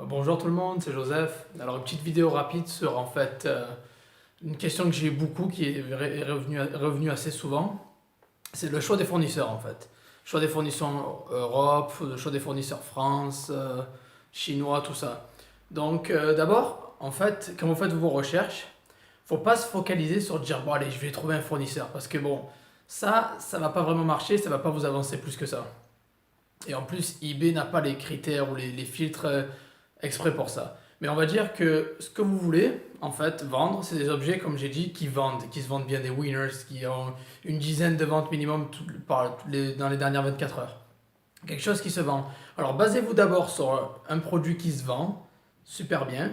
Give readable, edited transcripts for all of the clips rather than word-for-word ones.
Bonjour tout le monde, c'est Joseph. Alors une petite vidéo rapide sur une question que j'ai beaucoup qui est revenue assez souvent. C'est le choix des fournisseurs en fait. Choix des fournisseurs Europe, le choix des fournisseurs France, chinois, tout ça. Donc d'abord, en fait, quand vous faites vos recherches, faut pas se focaliser sur dire bon allez je vais trouver un fournisseur parce que bon ça va pas vraiment marcher, ça va pas vous avancer plus que ça. Et en plus, eBay n'a pas les critères ou les filtres exprès pour ça. Mais on va dire que ce que vous voulez, en fait, vendre, c'est des objets, comme j'ai dit, qui se vendent bien, des winners, qui ont une dizaine de ventes minimum dans les dernières 24 heures. Quelque chose qui se vend. Alors, basez-vous d'abord sur un produit qui se vend super bien.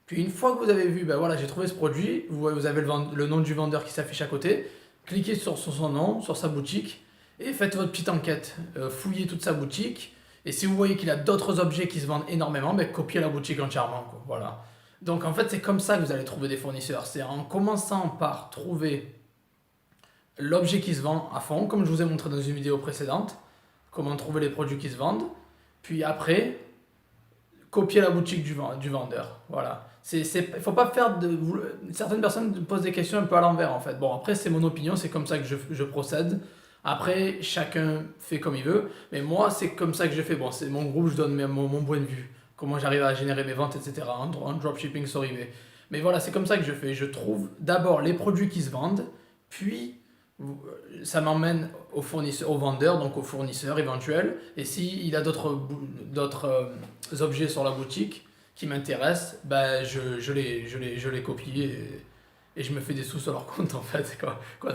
Puis, une fois que vous avez vu, ben voilà, j'ai trouvé ce produit, vous avez le nom du vendeur qui s'affiche à côté, cliquez sur son nom, sur sa boutique, et faites votre petite enquête. Fouillez toute sa boutique. Et si vous voyez qu'il a d'autres objets qui se vendent énormément, ben, copiez la boutique entièrement, quoi. Voilà. Donc en fait, c'est comme ça que vous allez trouver des fournisseurs. C'est en commençant par trouver l'objet qui se vend à fond, comme je vous ai montré dans une vidéo précédente, comment trouver les produits qui se vendent. Puis après, copier la boutique du vendeur. Voilà. Faut pas faire de. Certaines personnes posent des questions un peu à l'envers en fait. Bon, après, c'est mon opinion, c'est comme ça que je procède. Après, chacun fait comme il veut, mais moi, c'est comme ça que je fais. Bon, c'est mon groupe, je donne mon point de vue, comment j'arrive à générer mes ventes, etc. en dropshipping sur eBay. Mais voilà, c'est comme ça que je fais. Je trouve d'abord les produits qui se vendent, puis ça m'emmène au vendeur, donc au fournisseur éventuel. Et s'il a d'autres objets sur la boutique qui m'intéressent, ben je les copie et je me fais des sous sur leur compte en fait.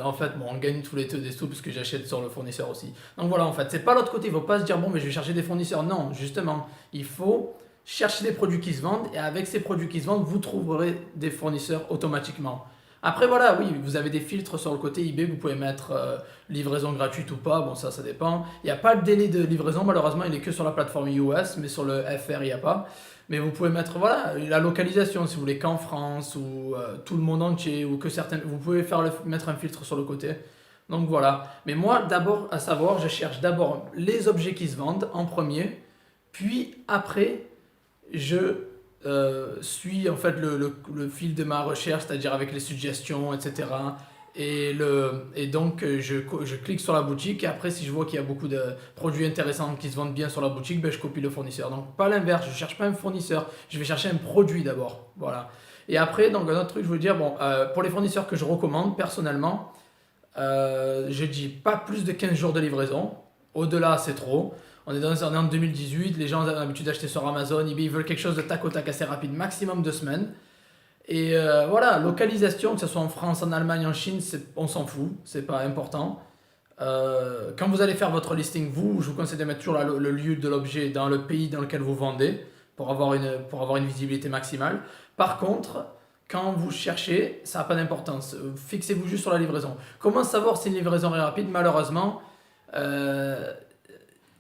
En fait, bon, on gagne tous les deux des sous parce que j'achète sur le fournisseur aussi. Donc voilà, en fait, c'est pas l'autre côté. Il faut pas se dire bon, mais je vais chercher des fournisseurs. Non, justement, il faut chercher des produits qui se vendent et avec ces produits qui se vendent, vous trouverez des fournisseurs automatiquement. Après voilà, oui, vous avez des filtres sur le côté eBay, vous pouvez mettre livraison gratuite ou pas, bon ça dépend. Il n'y a pas le délai de livraison, malheureusement il est que sur la plateforme US, mais sur le FR il n'y a pas. Mais vous pouvez mettre voilà, la localisation si vous voulez qu'en France ou tout le monde entier ou que certaines. Vous pouvez mettre un filtre sur le côté. Donc voilà. Mais moi d'abord à savoir, je cherche d'abord les objets qui se vendent en premier, puis après je suis en fait le fil de ma recherche, c'est-à-dire avec les suggestions, etc. Et donc je clique sur la boutique et après si je vois qu'il y a beaucoup de produits intéressants qui se vendent bien sur la boutique, ben, je copie le fournisseur. Donc pas l'inverse, je ne cherche pas un fournisseur, je vais chercher un produit d'abord. Voilà. Et après, donc un autre truc, je veux dire, bon, pour les fournisseurs que je recommande personnellement, je dis pas plus de 15 jours de livraison. Au-delà, c'est trop. On est en 2018, les gens ont l'habitude d'acheter sur Amazon, eBay, ils veulent quelque chose de tac au tac assez rapide, maximum 2 semaines. Et voilà, localisation, que ce soit en France, en Allemagne, en Chine, on s'en fout, c'est pas important. Quand vous allez faire votre listing, je vous conseille de mettre toujours le lieu de l'objet dans le pays dans lequel vous vendez pour avoir une visibilité maximale. Par contre, quand vous cherchez, ça n'a pas d'importance. Fixez-vous juste sur la livraison. Comment savoir si une livraison est rapide? Malheureusement, euh,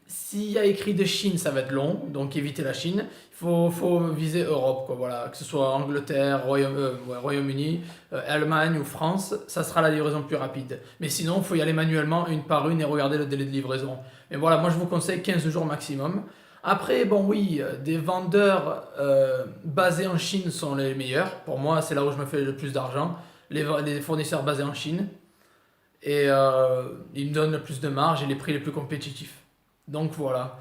s'il y a écrit de Chine, ça va être long, donc évitez la Chine. Il faut viser Europe, quoi, voilà. Que ce soit Angleterre, Royaume-Uni, Allemagne ou France, ça sera la livraison plus rapide. Mais sinon, il faut y aller manuellement, une par une, et regarder le délai de livraison. Mais voilà, moi je vous conseille 15 jours maximum. Après, bon oui, des vendeurs basés en Chine sont les meilleurs. Pour moi, c'est là où je me fais le plus d'argent. Les fournisseurs basés en Chine. Et ils me donnent le plus de marge et les prix les plus compétitifs. Donc voilà.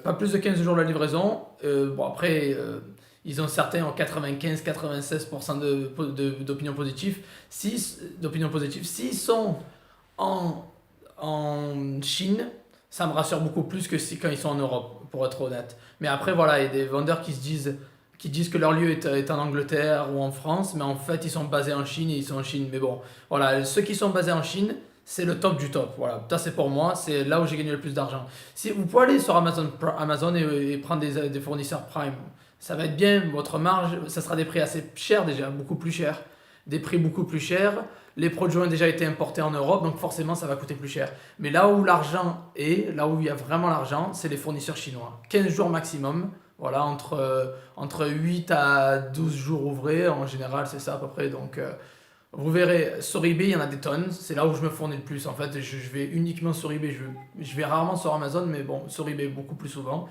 Pas plus de 15 jours de la livraison. Bon après, ils ont certains en 95-96% d'opinion positive. D'opinion positive. S'ils sont en, en Chine, ça me rassure beaucoup plus que quand ils sont en Europe, pour être honnête. Mais après, voilà, il y a des vendeurs qui disent que leur lieu est en Angleterre ou en France, mais en fait, ils sont basés en Chine et ils sont en Chine. Mais bon, voilà, ceux qui sont basés en Chine, c'est le top du top. Voilà, ça c'est pour moi, c'est là où j'ai gagné le plus d'argent. Si vous pouvez aller sur Amazon et prendre des fournisseurs Prime, ça va être bien, votre marge, ça sera des prix assez chers déjà, beaucoup plus chers. Des prix beaucoup plus chers. Les produits ont déjà été importés en Europe, donc forcément ça va coûter plus cher. Mais là où l'argent est, là où il y a vraiment l'argent, c'est les fournisseurs chinois. 15 jours maximum, voilà, entre 8 à 12 jours ouvrés, en général c'est ça à peu près. Donc vous verrez, sur eBay il y en a des tonnes, c'est là où je me fournis le plus. En fait, je vais uniquement sur eBay, je vais rarement sur Amazon, mais bon, sur eBay beaucoup plus souvent.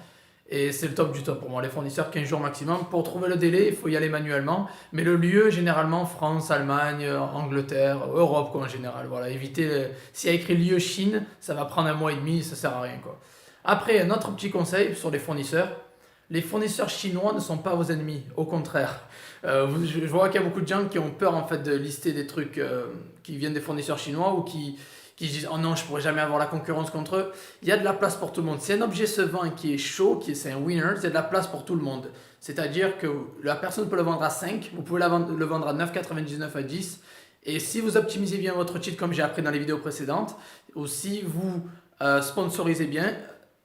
Et c'est le top du top pour moi, les fournisseurs 15 jours maximum. Pour trouver le délai, il faut y aller manuellement. Mais le lieu, généralement, France, Allemagne, Angleterre, Europe quoi, en général. Voilà, évitez, s'il y a écrit lieu Chine, ça va prendre un mois et demi, ça sert à rien quoi. Après, un autre petit conseil sur les fournisseurs chinois ne sont pas vos ennemis, au contraire. Je vois qu'il y a beaucoup de gens qui ont peur en fait de lister des trucs qui viennent des fournisseurs chinois ou qui disent oh non je pourrais jamais avoir la concurrence contre eux. Il y a de la place pour tout le monde. Si un objet se vend et qui est chaud, c'est un winner, c'est de la place pour tout le monde. C'est-à-dire que la personne peut le vendre à 5, vous pouvez le vendre à 9,99 à 10. Et si vous optimisez bien votre cheat comme j'ai appris dans les vidéos précédentes, ou si vous sponsorisez bien,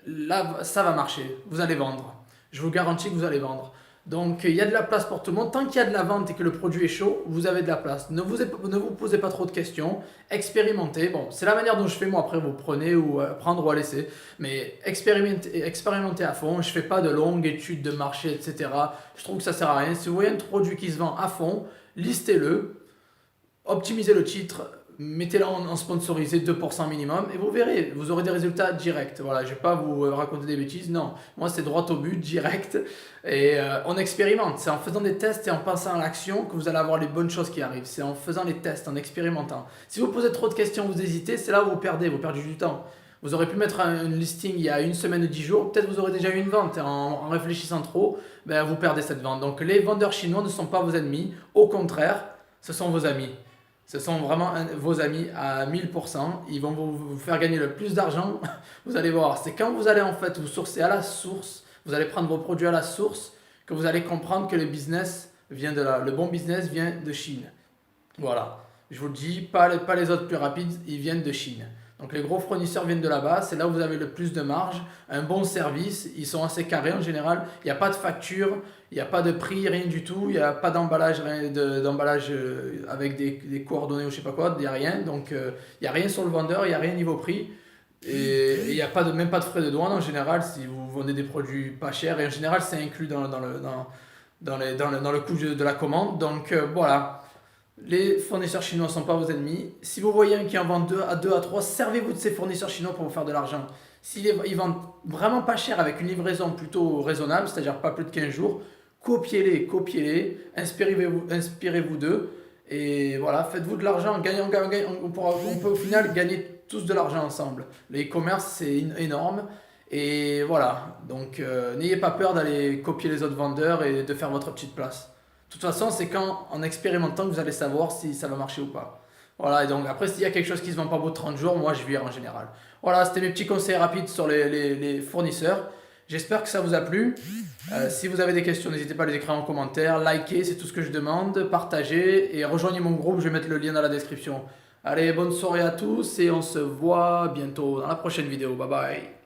là ça va marcher, vous allez vendre. Je vous garantis que vous allez vendre. Donc il y a de la place pour tout le monde. Tant qu'il y a de la vente et que le produit est chaud, vous avez de la place. Ne vous posez pas trop de questions. Expérimentez. Bon, c'est la manière dont je fais moi. Après, vous prenez ou prendre ou à laisser. Mais expérimentez à fond. Je ne fais pas de longues études de marché, etc. Je trouve que ça ne sert à rien. Si vous voyez un produit qui se vend à fond, listez-le. Optimisez le titre. Mettez-le en sponsorisé 2% minimum et vous verrez, vous aurez des résultats directs. Voilà, je ne vais pas vous raconter des bêtises, non. Moi, c'est droit au but, direct. Et on expérimente. C'est en faisant des tests et en passant à l'action que vous allez avoir les bonnes choses qui arrivent. C'est en faisant les tests, en expérimentant. Si vous posez trop de questions, vous hésitez, c'est là où vous perdez du temps. Vous aurez pu mettre un listing il y a une semaine ou 10 jours, peut-être vous aurez déjà eu une vente. En réfléchissant trop, ben, vous perdez cette vente. Donc les vendeurs chinois ne sont pas vos ennemis, au contraire, ce sont vos amis. Ce sont vraiment vos amis à 1000%. Ils vont vous faire gagner le plus d'argent. Vous allez voir, c'est quand vous allez en fait vous sourcer à la source, vous allez prendre vos produits à la source, que vous allez comprendre que le business vient de là. Le bon business vient de Chine. Voilà. Je vous le dis, pas les autres plus rapides, ils viennent de Chine. Donc les gros fournisseurs viennent de là-bas, c'est là où vous avez le plus de marge, un bon service, ils sont assez carrés en général, il n'y a pas de facture, il n'y a pas de prix, rien du tout, il n'y a pas d'emballage, avec des coordonnées ou je sais pas quoi, il n'y a rien, donc il n'y a rien sur le vendeur, il n'y a rien niveau prix, et il n'y a même pas de frais de douane en général si vous vendez des produits pas chers, et en général c'est inclus dans le coût de la commande, donc voilà. Les fournisseurs chinois ne sont pas vos ennemis. Si vous voyez un qui en vend 2 à 3, servez-vous de ces fournisseurs chinois pour vous faire de l'argent. S'ils vendent vraiment pas cher avec une livraison plutôt raisonnable, c'est-à-dire pas plus de 15 jours, copiez-les, inspirez-vous d'eux et voilà, faites-vous de l'argent. On peut au final gagner tous de l'argent ensemble. Le e-commerce, c'est énorme. Et voilà, donc n'ayez pas peur d'aller copier les autres vendeurs et de faire votre petite place. De toute façon, c'est en expérimentant que vous allez savoir si ça va marcher ou pas. Voilà, et donc après, s'il y a quelque chose qui se vend pas au bout de 30 jours, moi je vire en général. Voilà, c'était mes petits conseils rapides sur les fournisseurs. J'espère que ça vous a plu. Si vous avez des questions, n'hésitez pas à les écrire en commentaire. Likez, c'est tout ce que je demande. Partagez et rejoignez mon groupe, je vais mettre le lien dans la description. Allez, bonne soirée à tous et on se voit bientôt dans la prochaine vidéo. Bye bye.